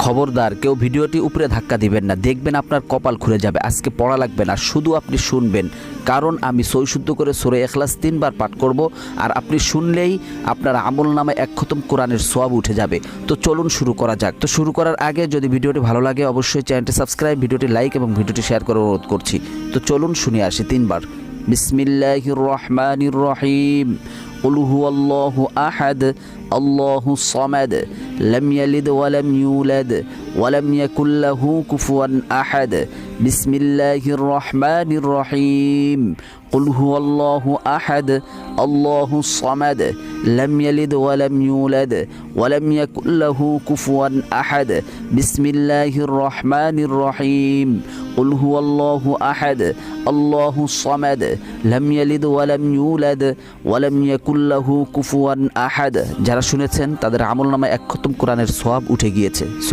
খবরদার কেউ ভিডিওটি উপরে ধাক্কা দিবেন না, দেখবেন আপনার কপাল খুলে যাবে। আজকে পড়া লাগবে না, শুধু আপনি শুনবেন, কারণ আমি সৈশুদ্ধ করে সূরা ইখলাস 3 বার পাঠ করব, আর আপনি শুনলেই আপনার আমলনামায় 1 খতম কোরআনের সওয়াব উঠে যাবে। তো চলুন শুরু করা যাক। তো শুরু করার আগে যদি ভিডিওটি ভালো লাগে অবশ্যই চ্যানেলটি সাবস্ক্রাইব, ভিডিওটি লাইক এবং ভিডিওটি শেয়ার করার অনুরোধ করছি। তো চলুন শুনে আসি 3 বার। বিসমিল্লাহির রহমানির রহিম। قل هو الله أحد الله الصمد لم يلد ولم يولد ولم يكن له كفوا أحد بسم الله الرحمن الرحيم قل هو الله أحد الله الصمد لم يلد ولم يولد ولم يكن له كفوا أحد بسم الله الرحمن الرحيم قل هو الله أحد الله الصمد لم يلد ولم يولد ولم يكن له كفوا أحد। যারা শুনেছেন তাদের আমলনামায় 1 খতম কোরআনের সওয়াব উঠে গিয়েছে।